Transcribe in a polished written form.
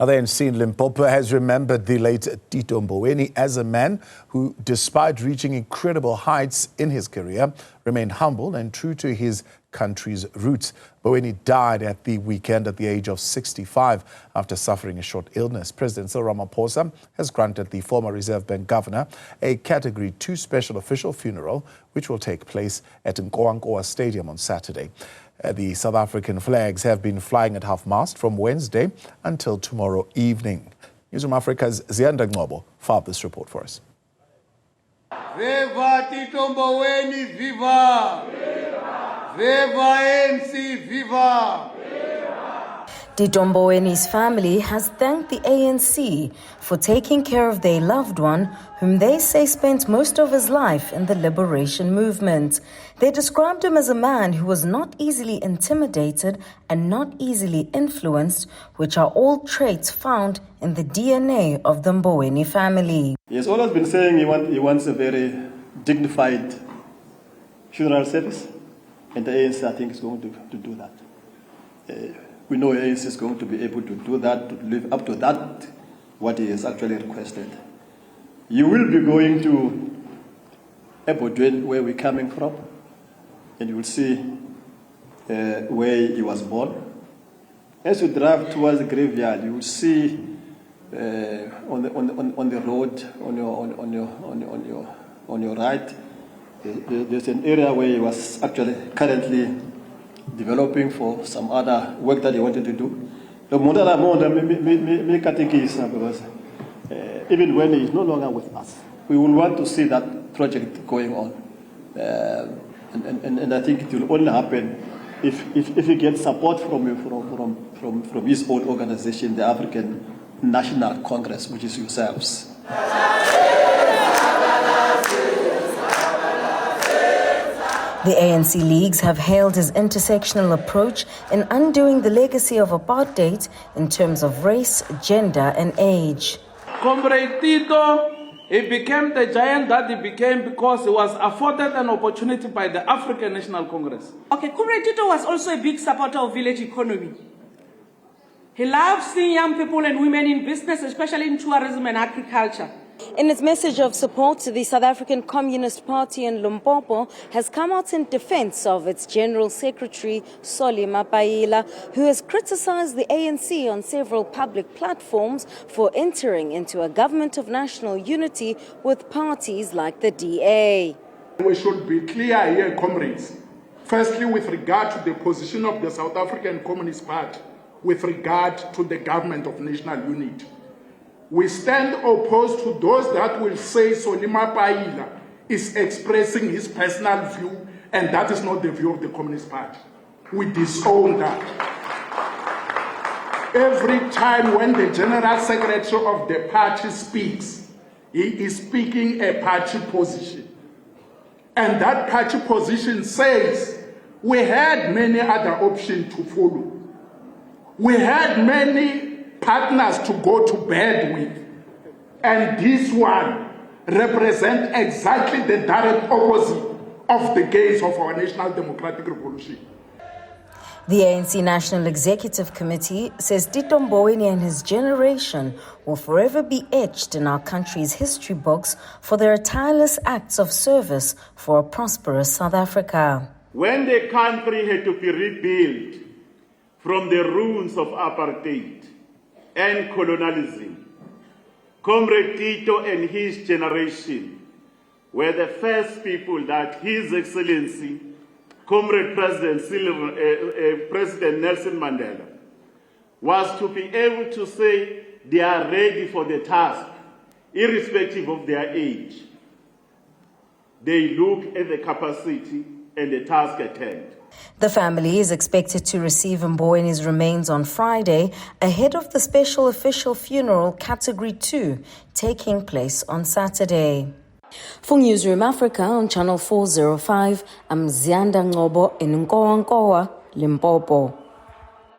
The ANC in Limpopo has remembered the late Tito Mboweni as a man who, despite reaching incredible heights in his career, remained humble and true to his country's roots. Mboweni died at the weekend at the age of 65 after suffering a short illness. President Cyril Ramaphosa has granted the former Reserve Bank governor a Category 2 special official funeral, which will take place at Nkowankowa Stadium on Saturday. The South African flags have been flying at half-mast from Wednesday until tomorrow evening. Newzroom Afrika's Ziyanda Ngcobo filed this report for us. Viva Tito Mboweni, viva! Viva! Viva ANC, viva! Tito Mboweni's family has thanked the ANC for taking care of their loved one, whom they say spent most of his life in the liberation movement. They described him as a man who was not easily intimidated and not easily influenced, which are all traits found in the DNA of the Mboweni family. He has always been saying he wants a very dignified funeral service, and the ANC, I think, is going to do that. We know ANC is going to be able to do that, to live up to that, what he has actually requested. You will be going to Ebodweni, where we're coming from, and you will see where he was born. As you drive towards the graveyard, you will see on the road on your right, there's an area where he was actually currently developing for some other work that he wanted to do. Because even when he is no longer with us, we will want to see that project going on. And I think it will only happen if he gets support from his own organization, the African National Congress, which is yourselves. The ANC leagues have hailed his intersectional approach in undoing the legacy of apartheid in terms of race, gender and age. Comrade Tito, he became the giant that he became because he was afforded an opportunity by the African National Congress. Okay, Comrade Tito was also a big supporter of village economy. He loved seeing young people and women in business, especially in tourism and agriculture. In its message of support, the South African Communist Party in Limpopo has come out in defense of its General Secretary, Solly Mapaila, who has criticized the ANC on several public platforms for entering into a government of national unity with parties like the DA. We should be clear here, comrades. Firstly, with regard to the position of the South African Communist Party with regard to the government of national unity. We stand opposed to those that will say Solly Mapaila is expressing his personal view, and that is not the view of the Communist Party. We disown that. Every time when the General Secretary of the party speaks, he is speaking a party position. And that party position says we had many other options to follow. We had many partners to go to bed with, and this one represents exactly the direct opposite of the gains of our national democratic revolution. The ANC National Executive Committee says Tito Mboweni and his generation will forever be etched in our country's history books for their tireless acts of service for a prosperous South Africa. When the country had to be rebuilt from the ruins of apartheid and colonialism, Comrade Tito and his generation were the first people that His Excellency, Comrade President Nelson Mandela, was to be able to say they are ready for the task, irrespective of their age. They look at the capacity and the task at hand. The family is expected to receive Mboweni's remains on Friday ahead of the special official funeral Category 2 taking place on Saturday. For Newzroom Afrika on Channel 405, I'm Ziyanda Ngcobo in Nkowankowa, Limpopo.